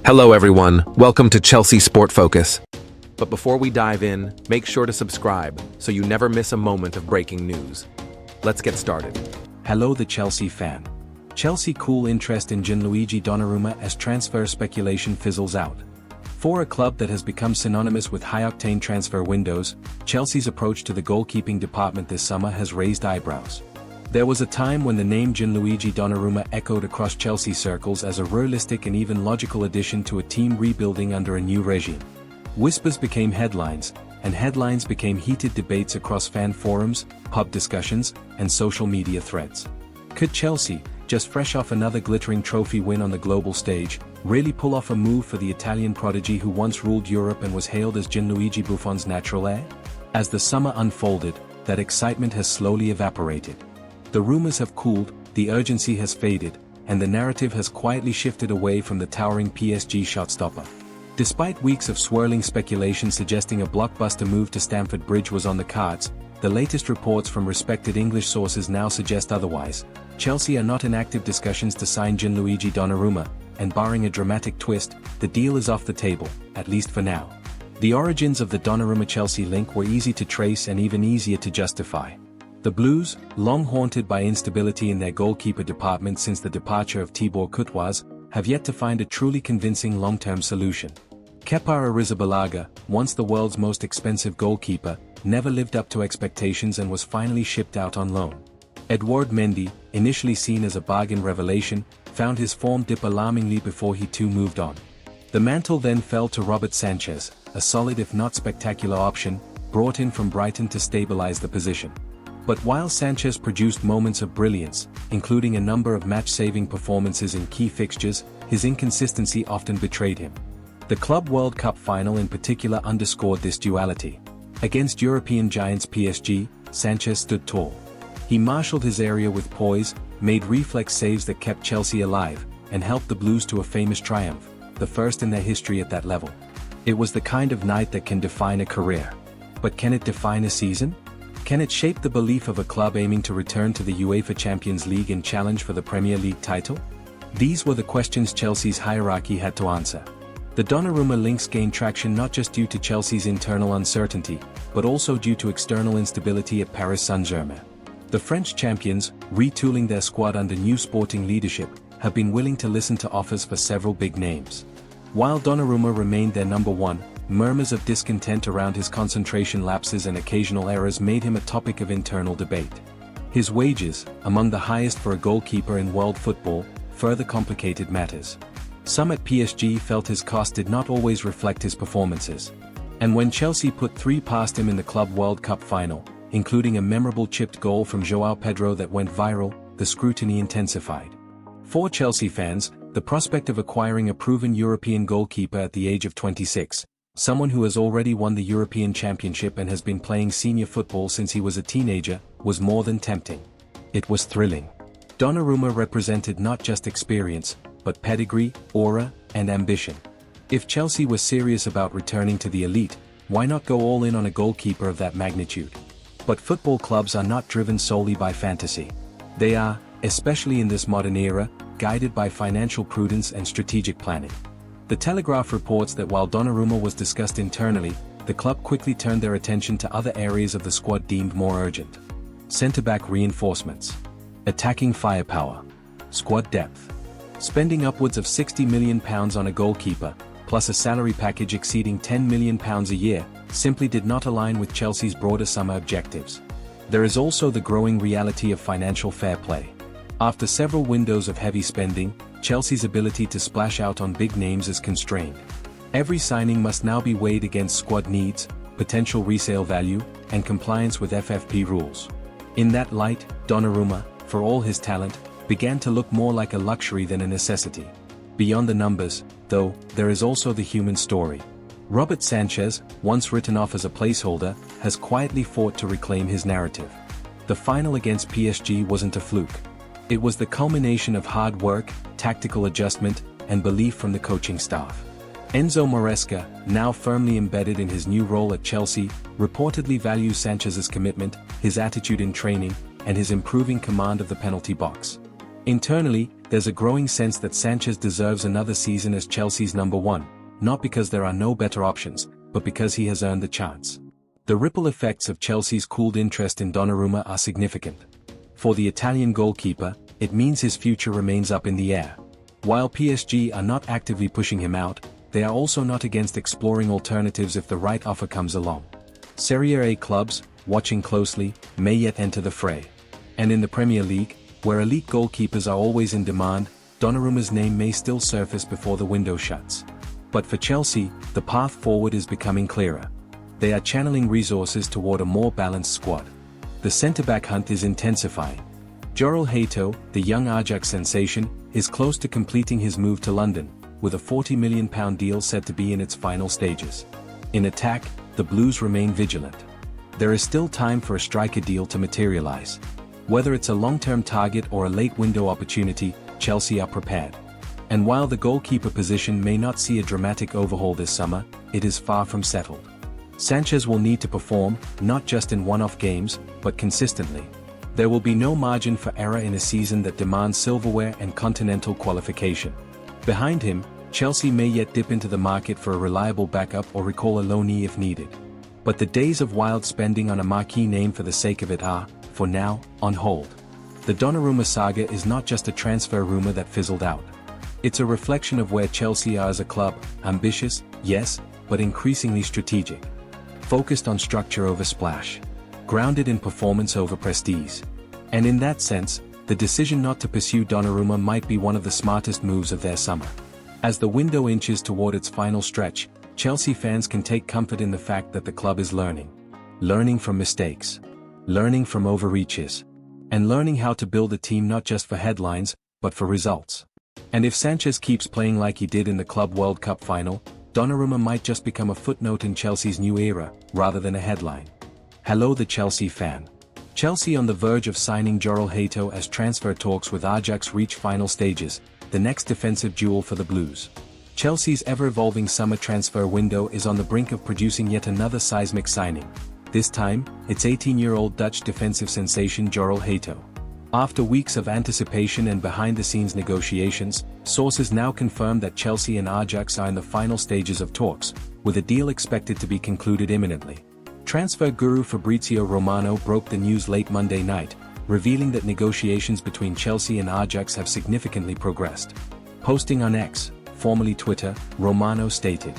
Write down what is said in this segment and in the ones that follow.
Hello everyone, welcome to Chelsea Sport Focus. But before we dive in, make sure to subscribe so you never miss a moment of breaking news. Let's get started. Hello the Chelsea fan. Chelsea cool interest in Gianluigi Donnarumma as transfer speculation fizzles out. For a club that has become synonymous with high-octane transfer windows, Chelsea's approach to the goalkeeping department this summer has raised eyebrows. There was a time when the name Gianluigi Donnarumma echoed across Chelsea circles as a realistic and even logical addition to a team rebuilding under a new regime. Whispers became headlines, and headlines became heated debates across fan forums, pub discussions, and social media threads. Could Chelsea, just fresh off another glittering trophy win on the global stage, really pull off a move for the Italian prodigy who once ruled Europe and was hailed as Gianluigi Buffon's natural heir? As the summer unfolded, that excitement has slowly evaporated. The rumors have cooled, the urgency has faded, and the narrative has quietly shifted away from the towering PSG shotstopper. Despite weeks of swirling speculation suggesting a blockbuster move to Stamford Bridge was on the cards, the latest reports from respected English sources now suggest otherwise. Chelsea are not in active discussions to sign Gianluigi Donnarumma, and barring a dramatic twist, the deal is off the table, at least for now. The origins of the Donnarumma-Chelsea link were easy to trace and even easier to justify. The Blues, long haunted by instability in their goalkeeper department since the departure of Thibaut Courtois, have yet to find a truly convincing long-term solution. Kepa Arrizabalaga, once the world's most expensive goalkeeper, never lived up to expectations and was finally shipped out on loan. Edouard Mendy, initially seen as a bargain revelation, found his form dip alarmingly before he too moved on. The mantle then fell to Robert Sanchez, a solid if not spectacular option, brought in from Brighton to stabilize the position. But while Sanchez produced moments of brilliance, including a number of match-saving performances in key fixtures, his inconsistency often betrayed him. The Club World Cup final in particular underscored this duality. Against European giants PSG, Sanchez stood tall. He marshaled his area with poise, made reflex saves that kept Chelsea alive, and helped the Blues to a famous triumph, the first in their history at that level. It was the kind of night that can define a career. But can it define a season? Can it shape the belief of a club aiming to return to the UEFA Champions League and challenge for the Premier League title? These were the questions Chelsea's hierarchy had to answer. The Donnarumma links gained traction not just due to Chelsea's internal uncertainty, but also due to external instability at Paris Saint-Germain. The French champions, retooling their squad under new sporting leadership, have been willing to listen to offers for several big names. While Donnarumma remained their number one, murmurs of discontent around his concentration lapses and occasional errors made him a topic of internal debate. His wages, among the highest for a goalkeeper in world football, further complicated matters. Some at PSG felt his cost did not always reflect his performances. And when Chelsea put three past him in the Club World Cup final, including a memorable chipped goal from João Pedro that went viral, the scrutiny intensified. For Chelsea fans, the prospect of acquiring a proven European goalkeeper at the age of 26, someone who has already won the European Championship and has been playing senior football since he was a teenager, was more than tempting. It was thrilling. Donnarumma represented not just experience, but pedigree, aura, and ambition. If Chelsea was serious about returning to the elite, why not go all in on a goalkeeper of that magnitude? But football clubs are not driven solely by fantasy. They are, especially in this modern era, guided by financial prudence and strategic planning. The Telegraph reports that while Donnarumma was discussed internally, the club quickly turned their attention to other areas of the squad deemed more urgent. Centre-back reinforcements, attacking firepower, squad depth. Spending upwards of £60 million on a goalkeeper, plus a salary package exceeding £10 million a year, simply did not align with Chelsea's broader summer objectives. There is also the growing reality of financial fair play. After several windows of heavy spending, Chelsea's ability to splash out on big names is constrained. Every signing must now be weighed against squad needs, potential resale value, and compliance with FFP rules. In that light, Donnarumma, for all his talent, began to look more like a luxury than a necessity. Beyond the numbers, though, there is also the human story. Robert Sanchez, once written off as a placeholder, has quietly fought to reclaim his narrative. The final against PSG wasn't a fluke. It was the culmination of hard work, tactical adjustment, and belief from the coaching staff. Enzo Marresca, now firmly embedded in his new role at Chelsea, reportedly values Sanchez's commitment, his attitude in training, and his improving command of the penalty box. Internally, there's a growing sense that Sanchez deserves another season as Chelsea's number one, not because there are no better options, but because he has earned the chance. The ripple effects of Chelsea's cooled interest in Donnarumma are significant. For the Italian goalkeeper, it means his future remains up in the air. While PSG are not actively pushing him out, they are also not against exploring alternatives if the right offer comes along. Serie A clubs, watching closely, may yet enter the fray. And in the Premier League, where elite goalkeepers are always in demand, Donnarumma's name may still surface before the window shuts. But for Chelsea, the path forward is becoming clearer. They are channeling resources toward a more balanced squad. The centre-back hunt is intensifying. Joral Hato, the young Ajax sensation, is close to completing his move to London, with a £40 million deal said to be in its final stages. In attack, the Blues remain vigilant. There is still time for a striker deal to materialise. Whether it's a long-term target or a late window opportunity, Chelsea are prepared. And while the goalkeeper position may not see a dramatic overhaul this summer, it is far from settled. Sanchez will need to perform, not just in one-off games, but consistently. There will be no margin for error in a season that demands silverware and continental qualification. Behind him, Chelsea may yet dip into the market for a reliable backup or recall a loanee if needed. But the days of wild spending on a marquee name for the sake of it are, for now, on hold. The Donnarumma saga is not just a transfer rumor that fizzled out. It's a reflection of where Chelsea are as a club, ambitious, yes, but increasingly strategic. Focused on structure over splash. Grounded in performance over prestige. And in that sense, the decision not to pursue Donnarumma might be one of the smartest moves of their summer. As the window inches toward its final stretch, Chelsea fans can take comfort in the fact that the club is learning. Learning from mistakes. Learning from overreaches. And learning how to build a team not just for headlines, but for results. And if Sanchez keeps playing like he did in the Club World Cup final, Donnarumma might just become a footnote in Chelsea's new era, rather than a headline. Hello the Chelsea fan. Chelsea on the verge of signing Joral Hato as transfer talks with Ajax reach final stages, the next defensive jewel for the Blues. Chelsea's ever-evolving summer transfer window is on the brink of producing yet another seismic signing. This time, it's 18-year-old Dutch defensive sensation Joral Hato. After weeks of anticipation and behind-the-scenes negotiations, sources now confirm that Chelsea and Ajax are in the final stages of talks, with a deal expected to be concluded imminently. Transfer guru Fabrizio Romano broke the news late Monday night, revealing that negotiations between Chelsea and Ajax have significantly progressed. Posting on X, formerly Twitter, Romano stated,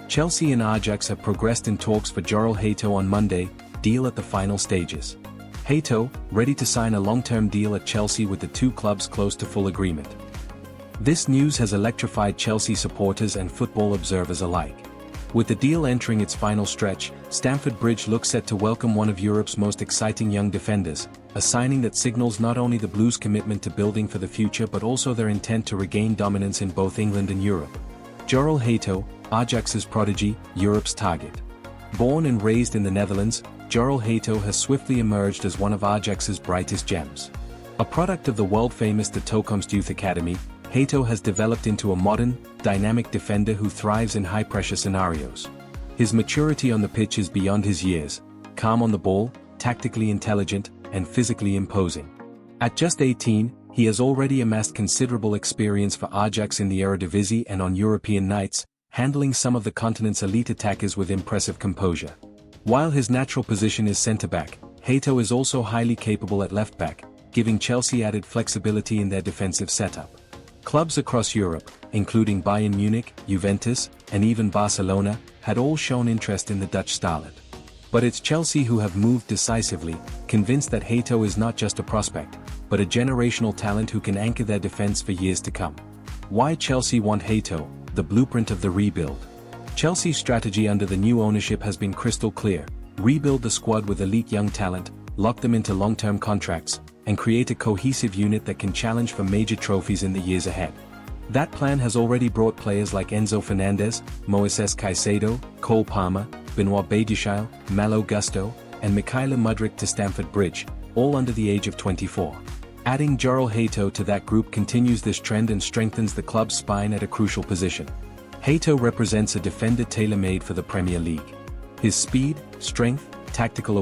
"Chelsea and Ajax have progressed in talks for Joral Hato on Monday, deal at the final stages. Hato, ready to sign a long-term deal at Chelsea with the two clubs close to full agreement." This news has electrified Chelsea supporters and football observers alike. With the deal entering its final stretch, Stamford Bridge looks set to welcome one of Europe's most exciting young defenders, a signing that signals not only the Blues' commitment to building for the future but also their intent to regain dominance in both England and Europe. Joral Hato, Ajax's prodigy, Europe's target. Born and raised in the Netherlands, Joral Hato has swiftly emerged as one of Ajax's brightest gems. A product of the world-famous De Toekomst Youth Academy, Hato has developed into a modern, dynamic defender who thrives in high-pressure scenarios. His maturity on the pitch is beyond his years, calm on the ball, tactically intelligent, and physically imposing. At just 18, he has already amassed considerable experience for Ajax in the Eredivisie and on European nights, handling some of the continent's elite attackers with impressive composure. While his natural position is centre-back, Hato is also highly capable at left-back, giving Chelsea added flexibility in their defensive setup. Clubs across Europe, including Bayern Munich, Juventus, and even Barcelona, had all shown interest in the Dutch starlet. But it's Chelsea who have moved decisively, convinced that Hato is not just a prospect, but a generational talent who can anchor their defense for years to come. Why Chelsea want Hato, the blueprint of the rebuild. Chelsea's strategy under the new ownership has been crystal clear: rebuild the squad with elite young talent, lock them into long-term contracts, and create a cohesive unit that can challenge for major trophies in the years ahead. That plan has already brought players like Enzo Fernandez, Moises Caicedo, Cole Palmer, Benoit Badiashile, Malo Gusto, and Mykhailo Mudryk to Stamford Bridge, all under the age of 24. Adding Joral Hato to that group continues this trend and strengthens the club's spine at a crucial position. Hato represents a defender tailor-made for the Premier League. His speed, strength, tactical